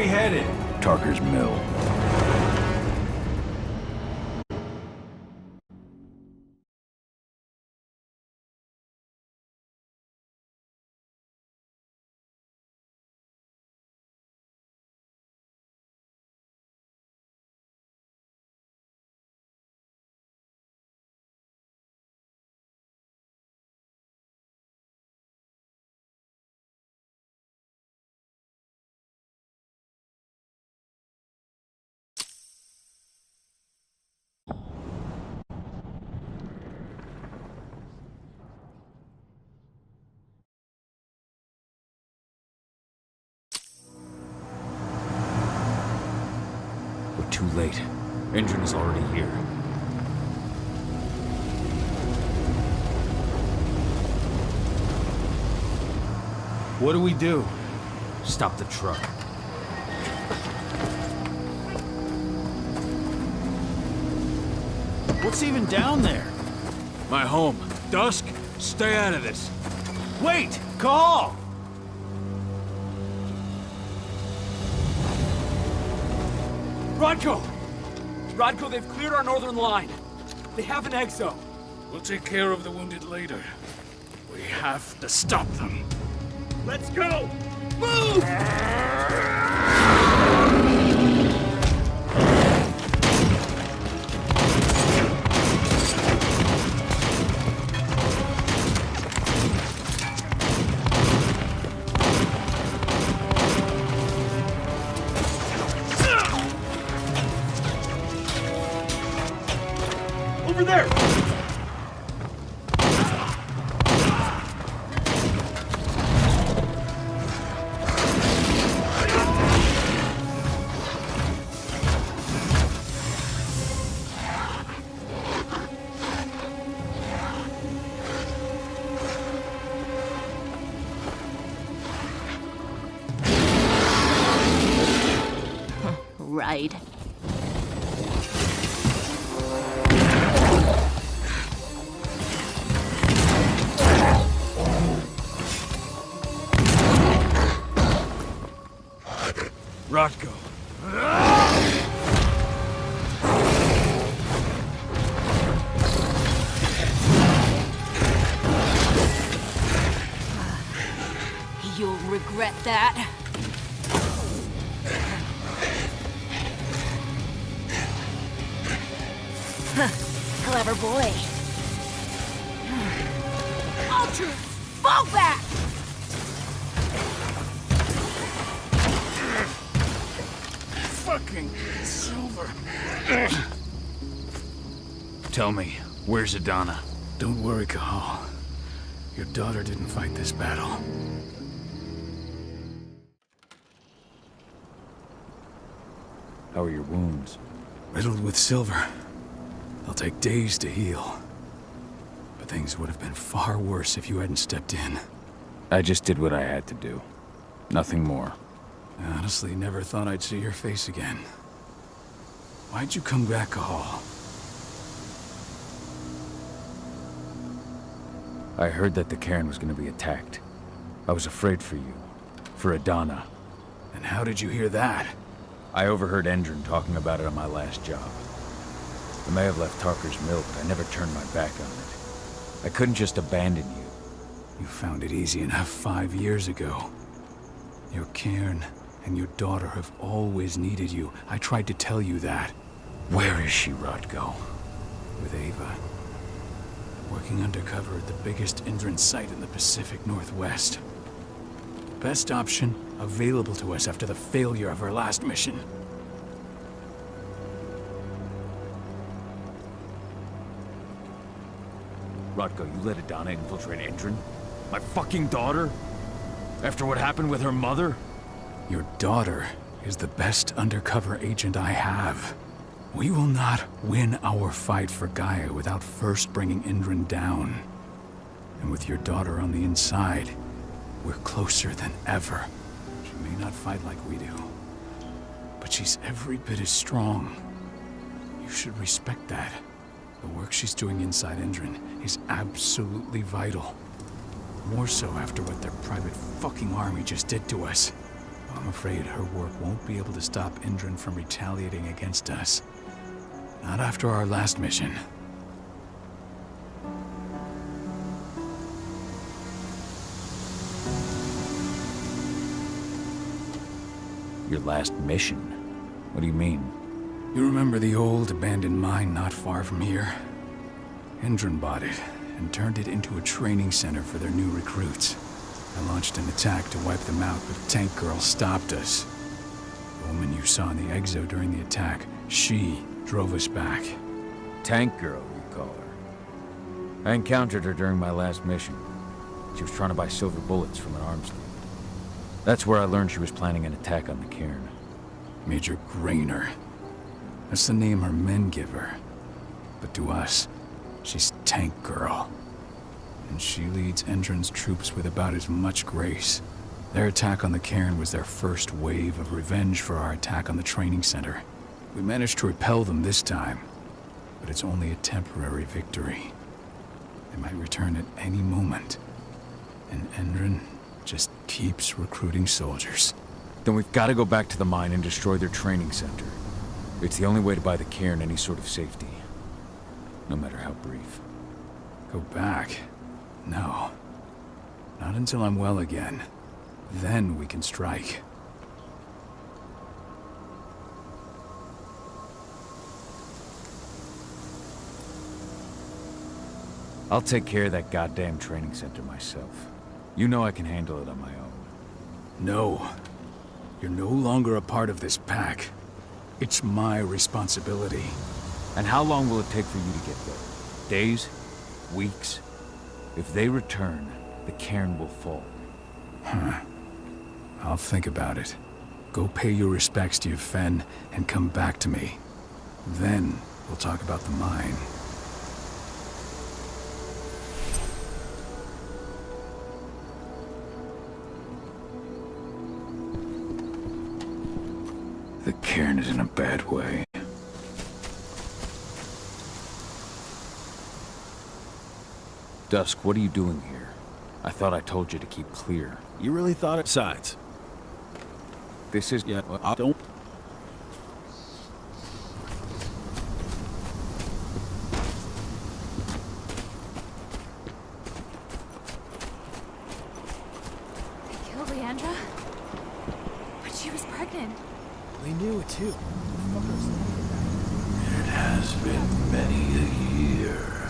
we headed? Tarker's Mill. Too late. Engine is already here. What do we do? Stop the truck. What's even down there? My home. Dusk, stay out of this. Wait! Call! Rodko! Rodko, they've cleared our northern line. They have an exo. We'll take care of the wounded later. We have to stop them. Let's go! Move! Over there! Right. Rodko. You'll regret that. Clever boy. Ultra, fall back! Fucking Silver. Tell me, where's Adana? Don't worry, Cahal. Your daughter didn't fight this battle. How are your wounds? Riddled with silver. They'll take days to heal. But things would have been far worse if you hadn't stepped in. I just did what I had to do. Nothing more. I honestly never thought I'd see your face again. Why'd you come back, Cahal? I heard that the cairn was going to be attacked. I was afraid for you. For Adana. And how did you hear that? I overheard Endron talking about it on my last job. I may have left Tarker's Mill, but I never turned my back on it. I couldn't just abandon you. You found it easy enough 5 years ago. Your cairn and your daughter have always needed you. I tried to tell you that. Where is she, Rodko? With Ava. Working undercover at the biggest Endron site in the Pacific Northwest. Best option available to us after the failure of her last mission. Rodko, you let Adana infiltrate Endron? My fucking daughter? After what happened with her mother? Your daughter is the best undercover agent I have. We will not win our fight for Gaia without first bringing Endron down. And with your daughter on the inside, we're closer than ever. She may not fight like we do, but she's every bit as strong. You should respect that. The work she's doing inside Endron is absolutely vital. More so after what their private fucking army just did to us. I'm afraid her work won't be able to stop Indran from retaliating against us. Not after our last mission. Your last mission? What do you mean? You remember the old abandoned mine not far from here? Indran bought it and turned it into a training center for their new recruits. I launched an attack to wipe them out, but Tank Girl stopped us. The woman you saw in the exo during the attack, she drove us back. Tank Girl, you call her. I encountered her during my last mission. She was trying to buy silver bullets from an arms dealer. That's where I learned she was planning an attack on the cairn. Major Grainer. That's the name her men give her. But to us, she's Tank Girl. And she leads Endron's troops with about as much grace. Their attack on the cairn was their first wave of revenge for our attack on the training center. We managed to repel them this time, but it's only a temporary victory. They might return at any moment. And Endron just keeps recruiting soldiers. Then we've got to go back to the mine and destroy their training center. It's the only way to buy the cairn any sort of safety. No matter how brief. Go back? No. Not until I'm well again. Then we can strike. I'll take care of that goddamn training center myself. You know I can handle it on my own. No. You're no longer a part of this pack. It's my responsibility. And how long will it take for you to get there? Days? Weeks? If they return, the cairn will fall. I'll think about it. Go pay your respects to your Fen and come back to me. Then we'll talk about the mine. The cairn is in a bad way. Dusk, what are you doing here? I thought I told you to keep clear. You really thought it? Besides, This is... yeah, well, I don't... They killed Leandra? But she was pregnant. They knew it too. It has been many a year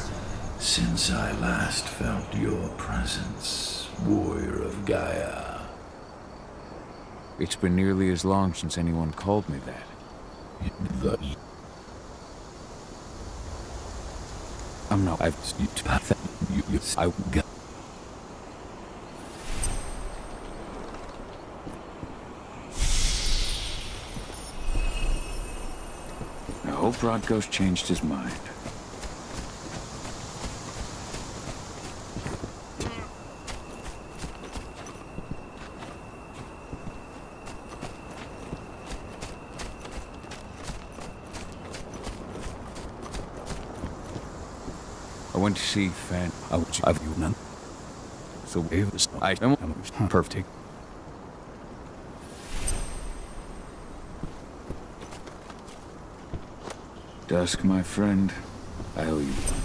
since I last felt your presence, warrior of Gaia. It's been nearly as long since anyone called me that. I'm not... I hope Rodko's changed his mind. I went to see Fan. I've you none. So I am perfect. Dusk, my friend, I owe you one.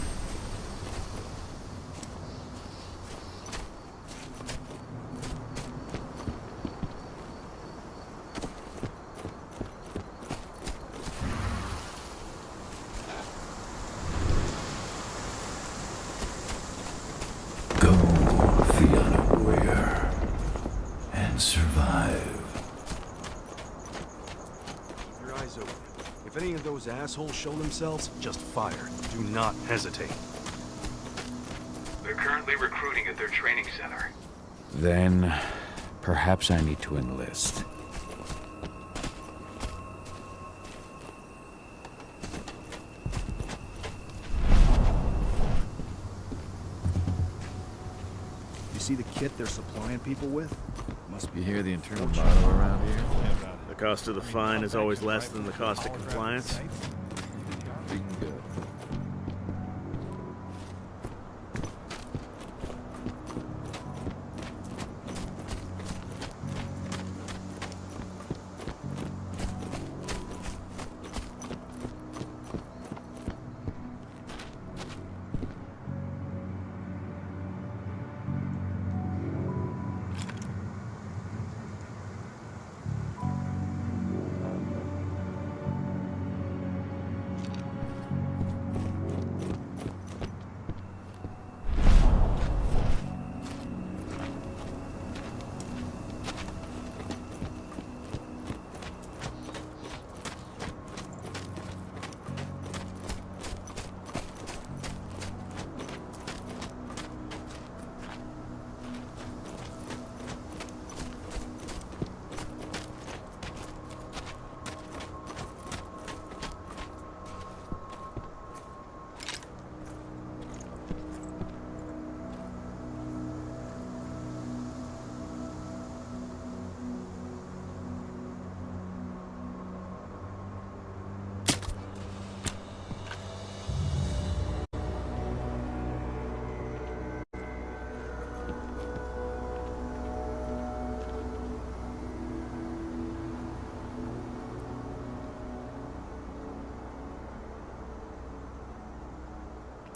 Go, Fianna warrior, and survive. Keep your eyes open. If any of those assholes show themselves, just fire. Do not hesitate. They're currently recruiting at their training center. Then, perhaps I need to enlist. You see the kit they're supplying people with? Must be. You hear the internal motto around here? The cost of the fine is always less than the cost of compliance. Be good.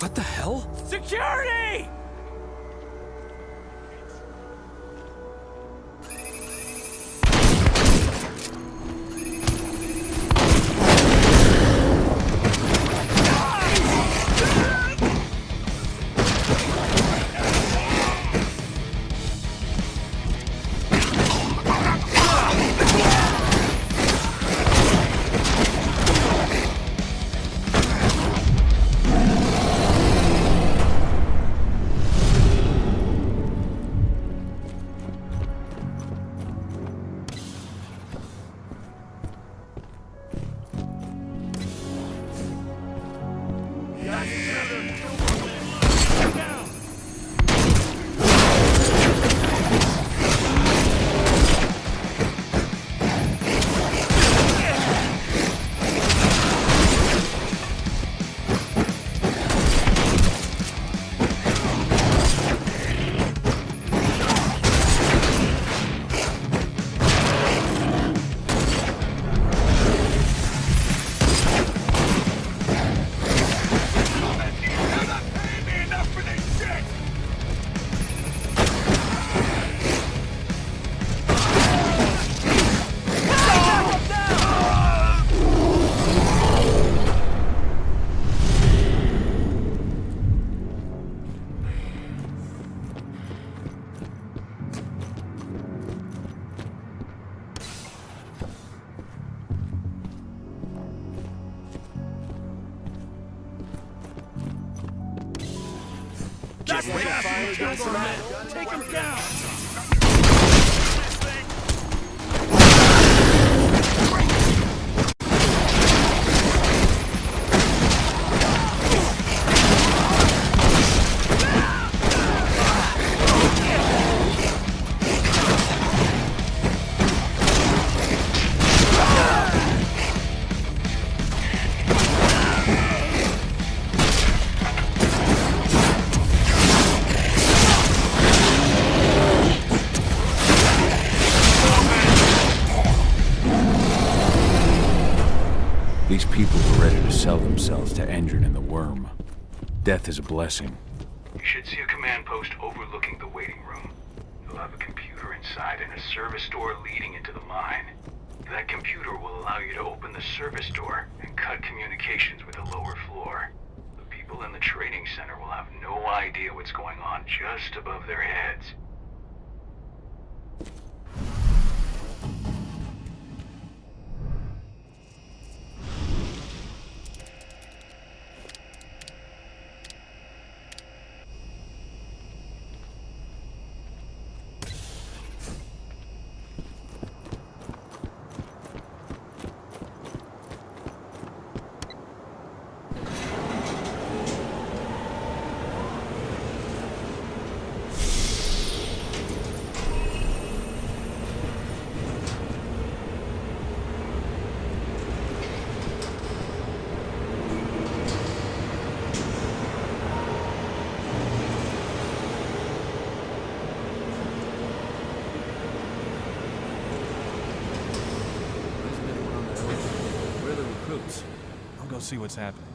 What the hell? Security! Get ready to fire against the man. Take him down! These people were ready to sell themselves to Endron and the Worm. Death is a blessing. You should see a command post overlooking the waiting room. You'll have a computer inside and a service door leading into the mine. That computer will allow you to open the service door and cut communications with the lower floor. The people in the training center will have no idea what's going on just above their heads. I'll go see what's happening.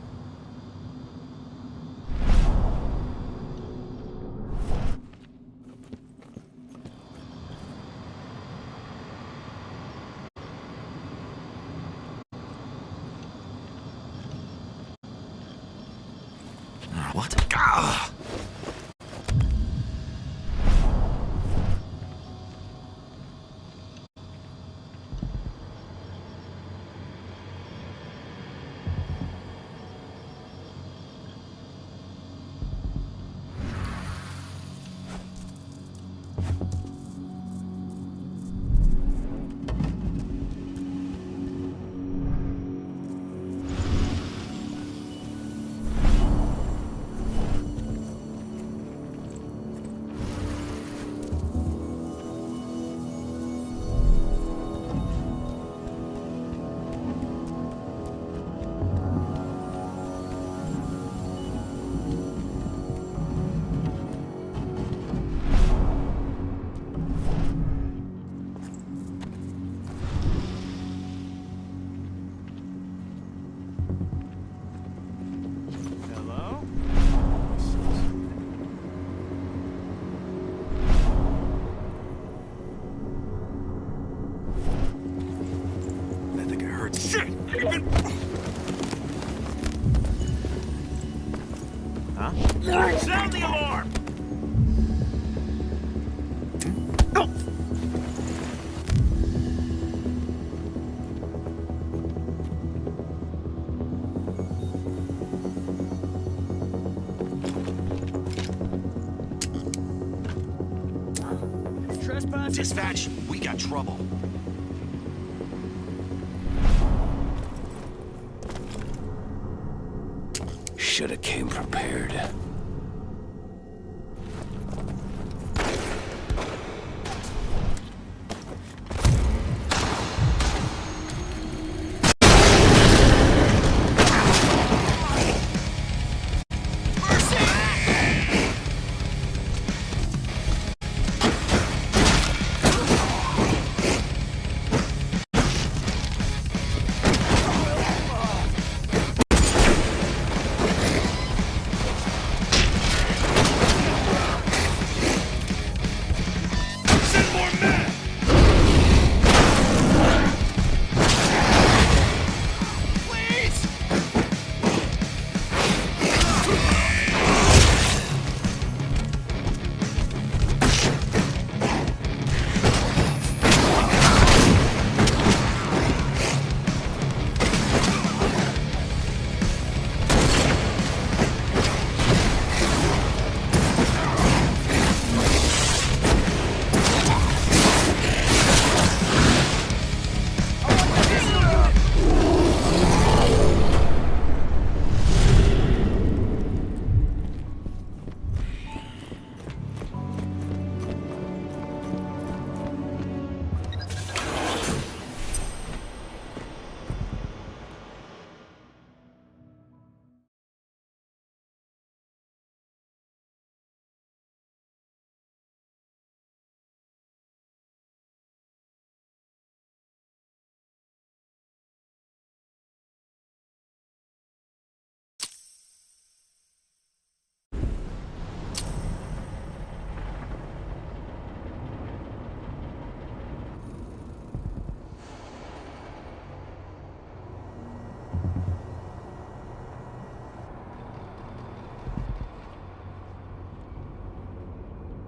What? Ah! Sound the alarm! Dispatch, we got trouble. Shoulda came prepared.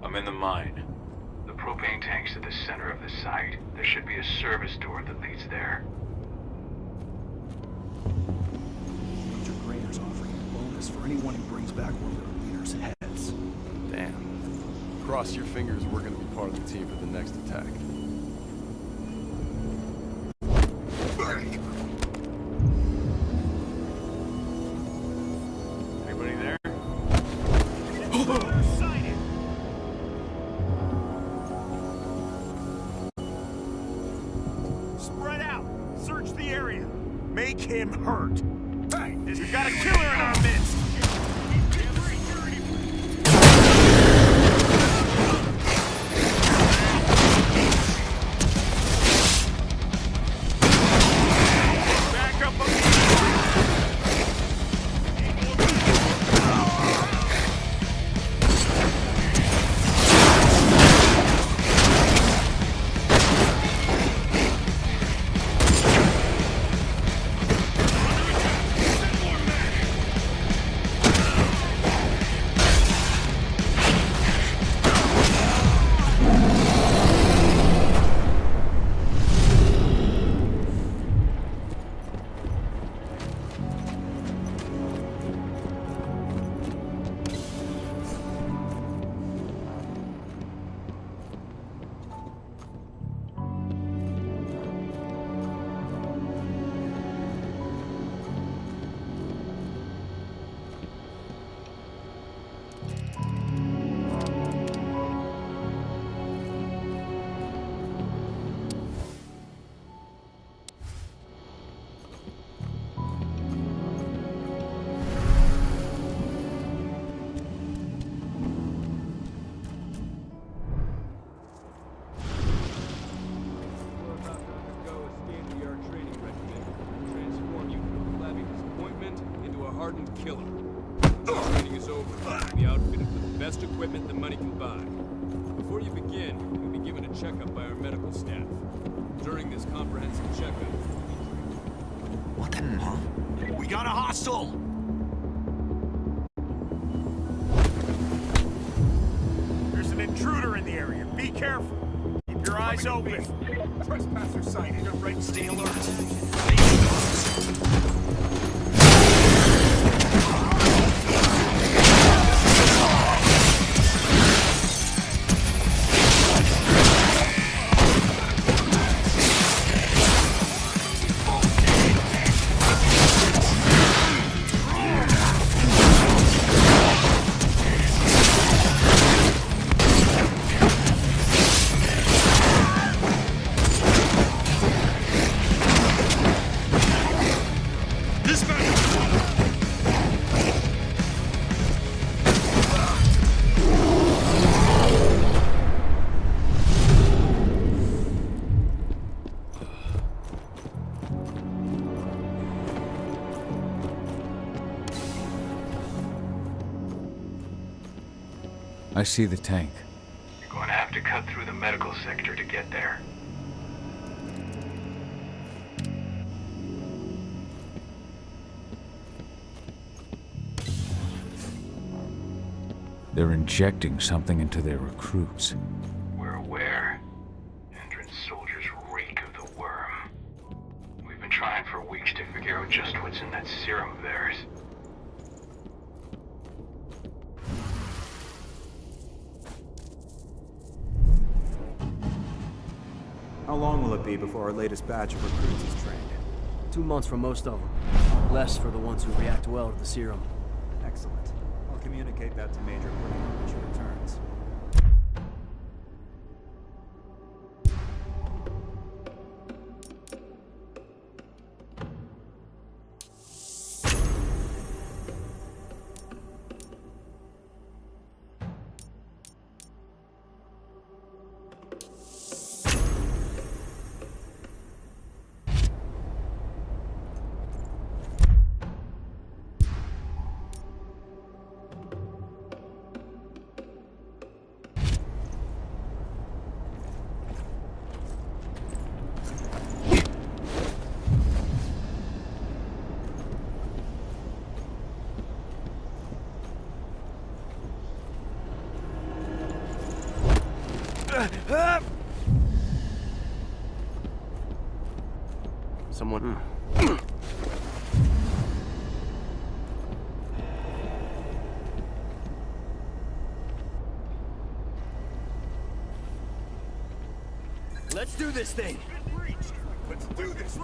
I'm in the mine. The propane tank's at the center of the site. There should be a service door that leads there. Dr. Grainer's offering a bonus for anyone who brings back one of their leaders' heads. Damn. Cross your fingers we're gonna be part of the team for the next attack. Anybody there? Spread out! Search the area! Make him hurt! Hey, we've got a killer in our midst! Back up a hardened killer. Training is over. The outfit with the best equipment the money can buy. Before you begin, you'll be given a checkup by our medical staff. During this comprehensive checkup, What the hell? We got a hostile! careful. Keep your eyes open. Trespasser sighted. You're right. Stay alert. I see the tank. You're going to have to cut through the medical sector to get there. They're injecting something into their recruits. We're aware. Endron soldiers reek of the worm. We've been trying for weeks to figure out just what's in that serum of theirs. How long will it be before our latest batch of recruits is trained? 2 months for most of them. Less for the ones who react well to the serum. Excellent. I'll communicate that to Major when she returns. Someone... Let's do this thing! Let's do this!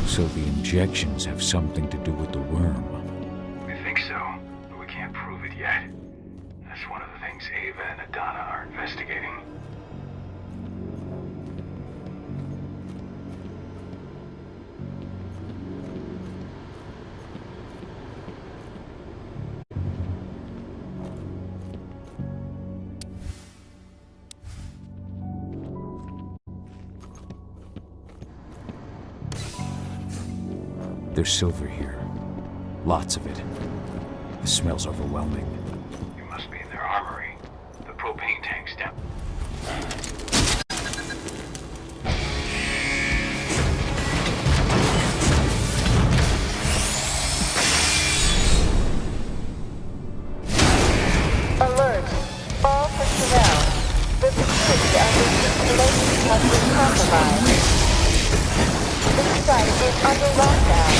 So the injections have something to do with the worm. We think so, but we can't prove it yet. That's one of the things Ava and Adana are investigating. There's silver here. Lots of it. The smell's overwhelming. You must be in their armory. The propane tank's down. Alert! All personnel. The security of this installation has been compromised. This site is under lockdown.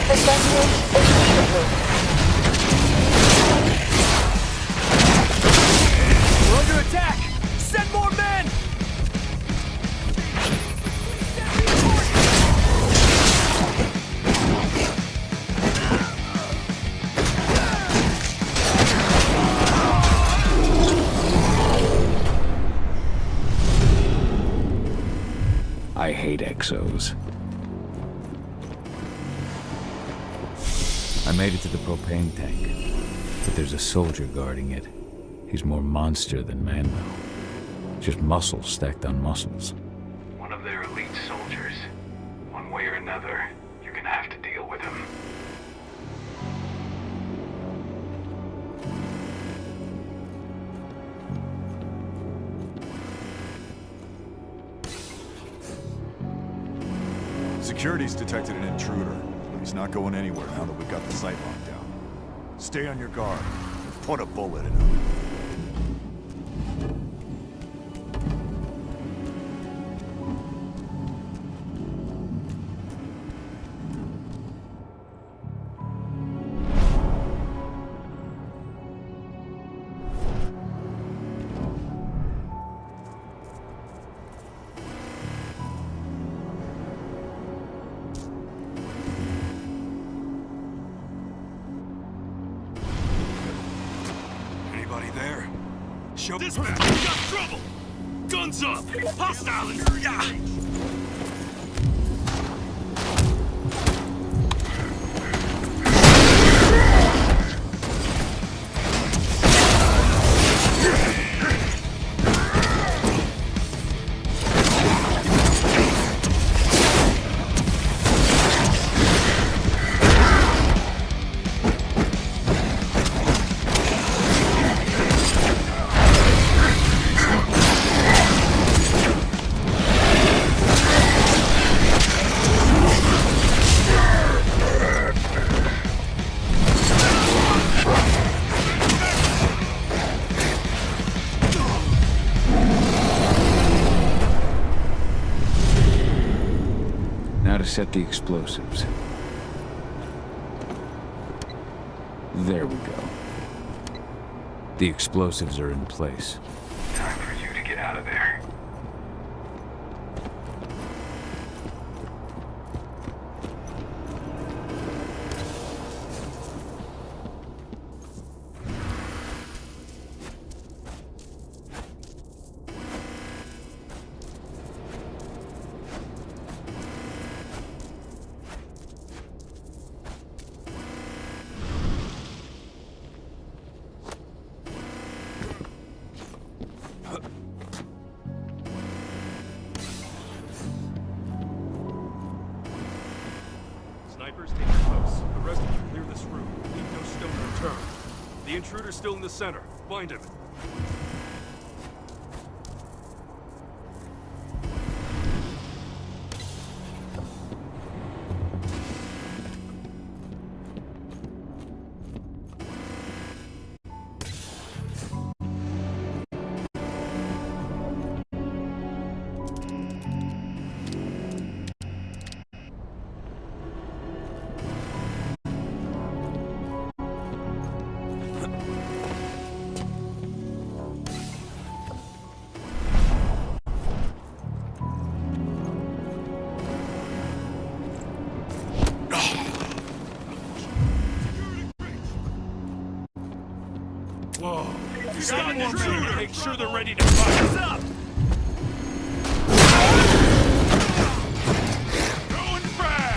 Evacuate immediately. We're under attack! Send more men! exos. I made it to the propane tank, but there's a soldier guarding it. He's more monster than man, though. Just muscles stacked on muscles. One of their elite soldiers. One way or another, you're gonna have to deal with him. Security's detected an intruder. He's not going anywhere now that we've got the site locked down. Stay on your guard. Put a bullet in him. Anybody there? Show dispatch! We got trouble! Guns up! Hostile in... Now to set the explosives. There we go. The explosives are in place. Time for you to get out of there. Snipers, take your posts. The rest of you clear this room. Leave no stone unturned. The intruder's still in the center. Find him. Whoa. You got an intruder! Make sure they're ready to fight. Up! Going back!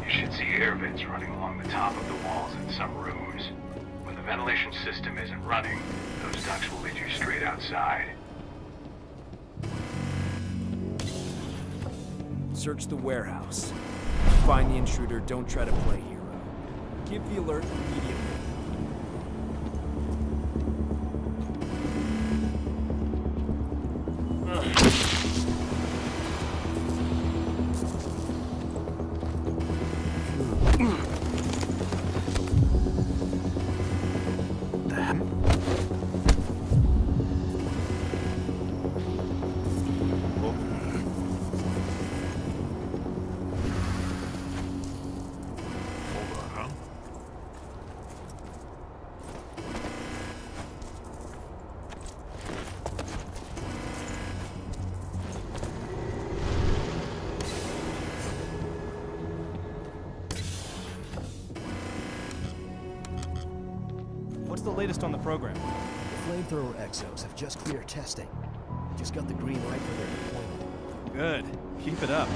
You should see air vents running along the top of the walls in some rooms. ventilation system isn't running, those ducts will lead you straight outside. Search the warehouse. Find the intruder, don't try to play hero. Give the alert immediately. What's the latest on the program? The flamethrower exos have just cleared testing. Just got the green light for their deployment. Good. Keep it up.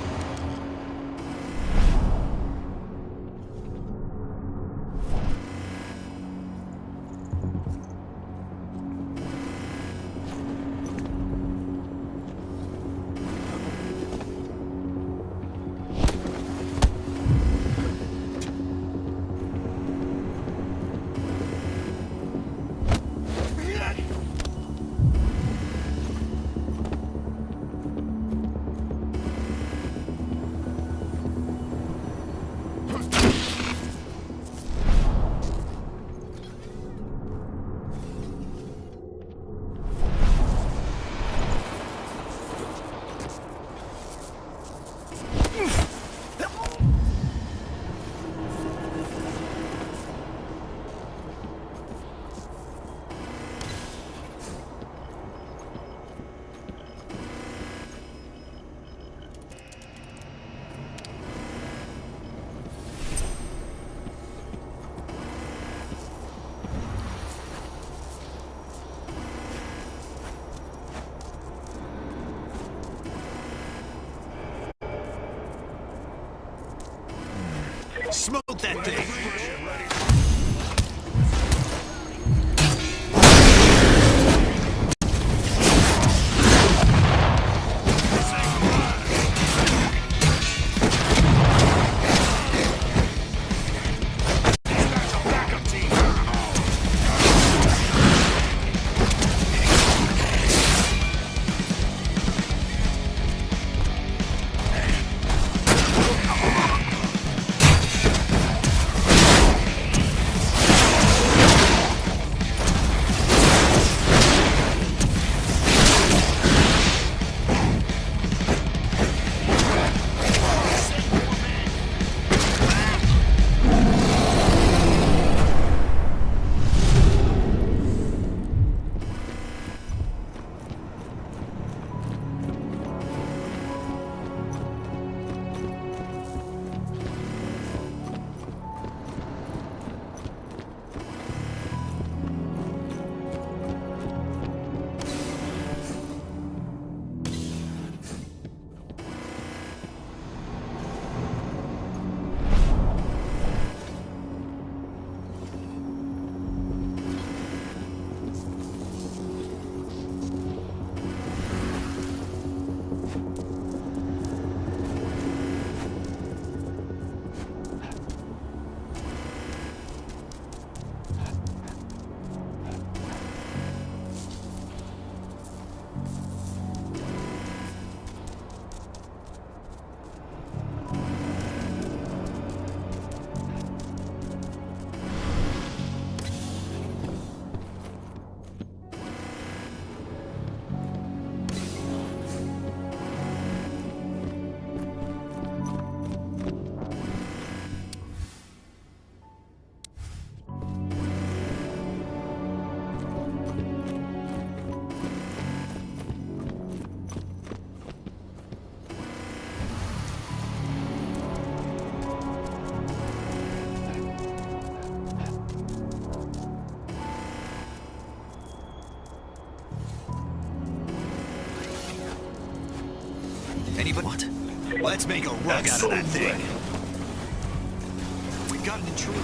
Smoke that thing! Anybody? What? Let's make a rug out of that thing. We got an intruder.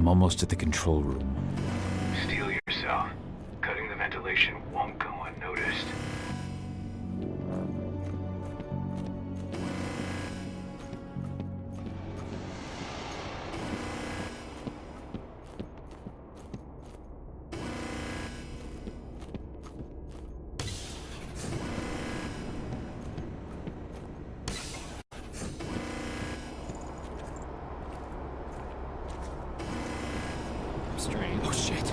I'm almost at the control room. Steel yourself. Cutting the ventilation won't go unnoticed. Strange. Oh shit.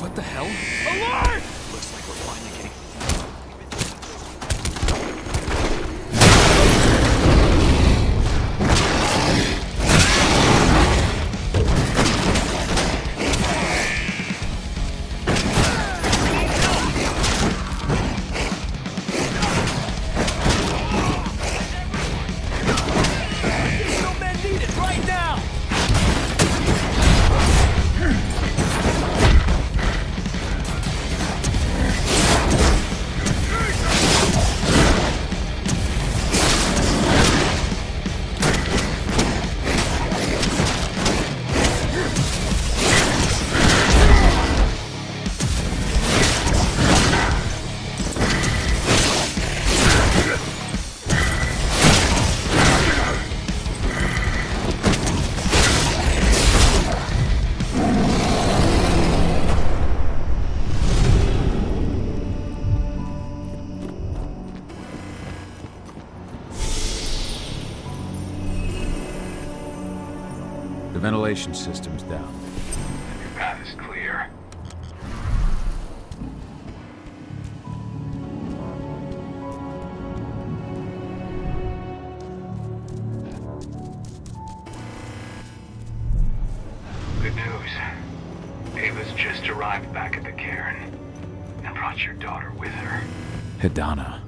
What the hell? Alert! Looks like we're finally getting... Additional men needed right now! The ventilation system's down. Your path is clear. Good news. Ava's just arrived back at the cairn and brought your daughter with her. Hidana.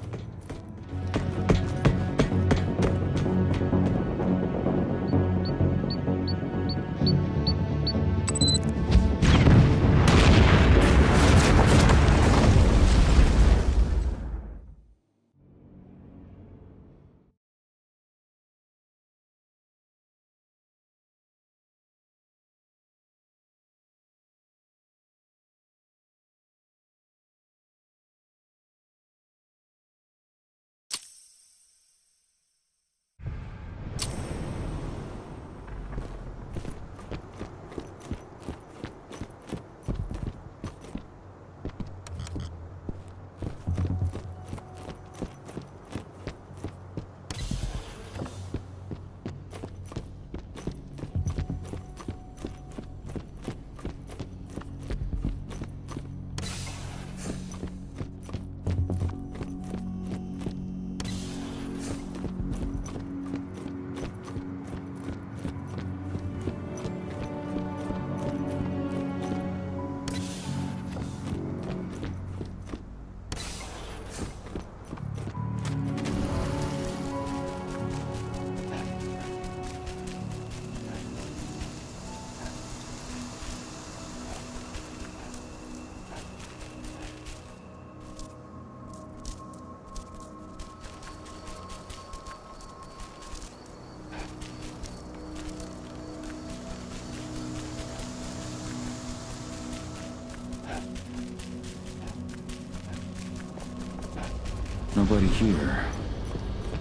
Nobody here.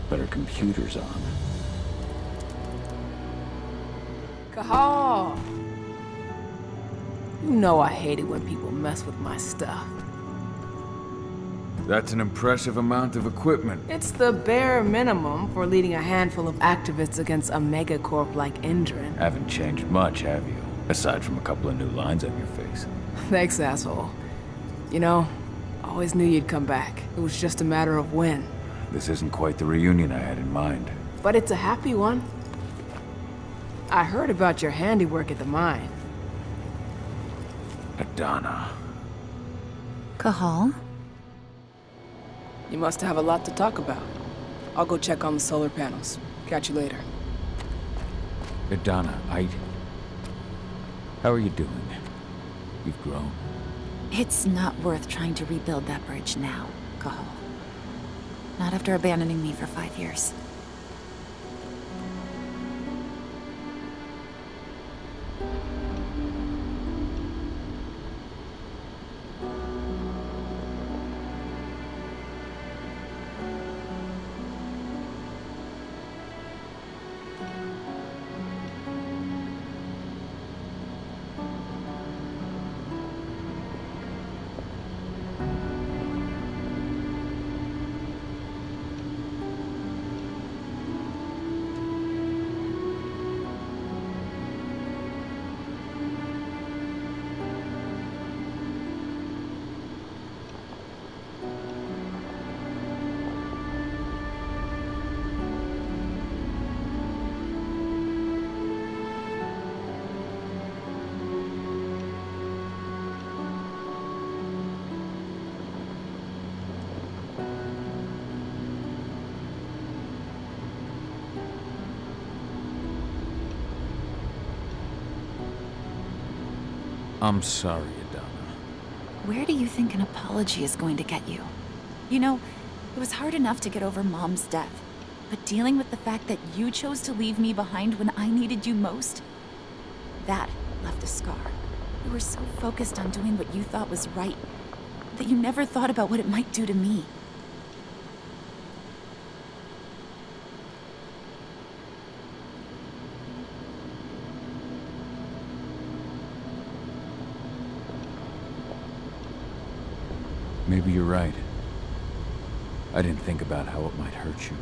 But our computer's on. Cahal! You know I hate it when people mess with my stuff. That's an impressive amount of equipment. It's the bare minimum for leading a handful of activists against a megacorp like Indran. Haven't changed much, have you? Aside from a couple of new lines on your face. Thanks, asshole. You know, I always knew you'd come back. It was just a matter of when. This isn't quite the reunion I had in mind. But it's a happy one. I heard about your handiwork at the mine. Hidana. Cahal? You must have a lot to talk about. I'll go check on the solar panels. Catch you later. Hidana, how are you doing? You've grown. It's not worth trying to rebuild that bridge now, Cahal. Not after abandoning me for 5 years. I'm sorry, Adana. Where do you think an apology is going to get you? You know, it was hard enough to get over Mom's death, but dealing with the fact that you chose to leave me behind when I needed you most, that left a scar. You were so focused on doing what you thought was right that you never thought about what it might do to me. Maybe you're right. I didn't think about how it might hurt you.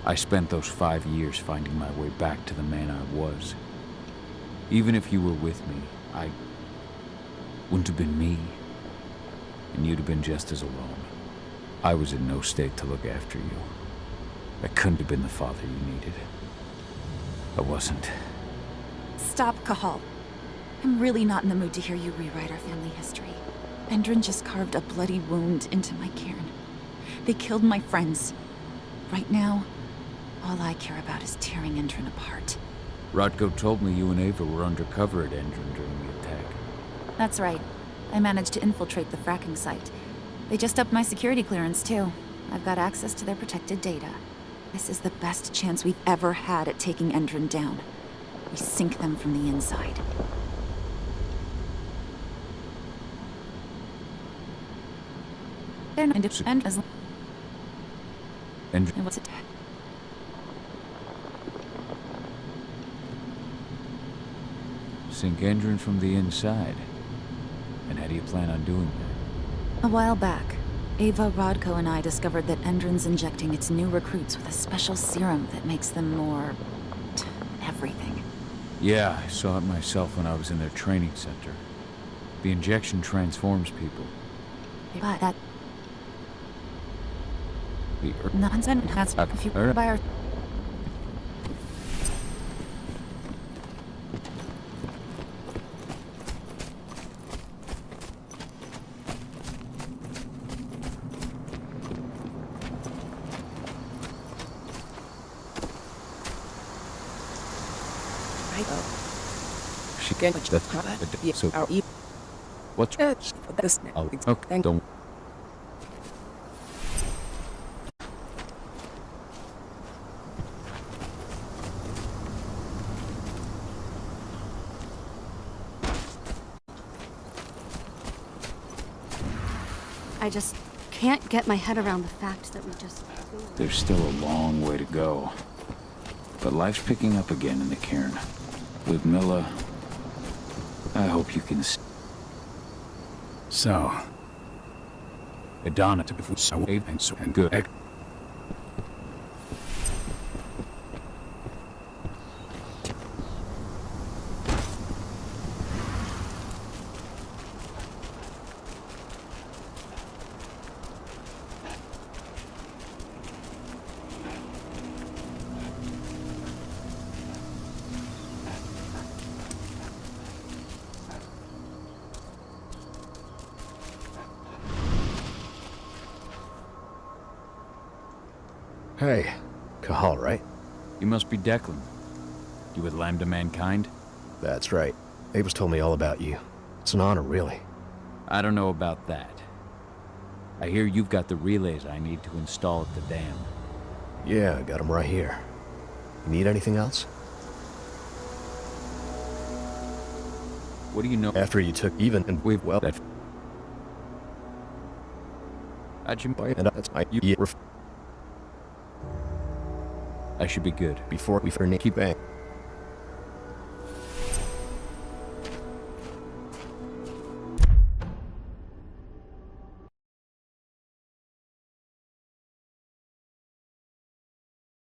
I spent those 5 years finding my way back to the man I was. Even if you were with me, I wouldn't have been me. And you'd have been just as alone. I was in no state to look after you. I couldn't have been the father you needed. I wasn't. Stop, Cahal. I'm really not in the mood to hear you rewrite our family history. Endrin just carved a bloody wound into my cairn. They killed my friends. Right now, all I care about is tearing Endrin apart. Rodko told me you and Ava were undercover at Endrin during the attack. That's right. I managed to infiltrate the fracking site. They just upped my security clearance, too. I've got access to their protected data. This is the best chance we've ever had at taking Endrin down. We sink them from the inside. They're not independent as long And what's it? sink Endrin from the inside. And how do you plan on doing that? A while back, Ava, Rodko, and I discovered that Endrin's injecting its new recruits with a special serum that makes them more... everything. Yeah, I saw it myself when I was in their training center. The injection transforms people. But that... The nonsense has if you by our... She can't that. So what's okay? Don't. I just can't get my head around the fact that we just... There's still a long way to go. But life's picking up again in the cairn. With Milla, I hope you can... So... Adana to be so and good. Hey, Cahal, right? You must be Declan. You with Lambda Mankind? That's right. Ava's told me all about you. It's an honor, really. I don't know about that. I hear you've got the relays I need to install at the dam. Yeah, I got them right here. You need anything else? What do you know? After you took even and we've well that... How'd you... And that's my... I should be good. Before we keep bang.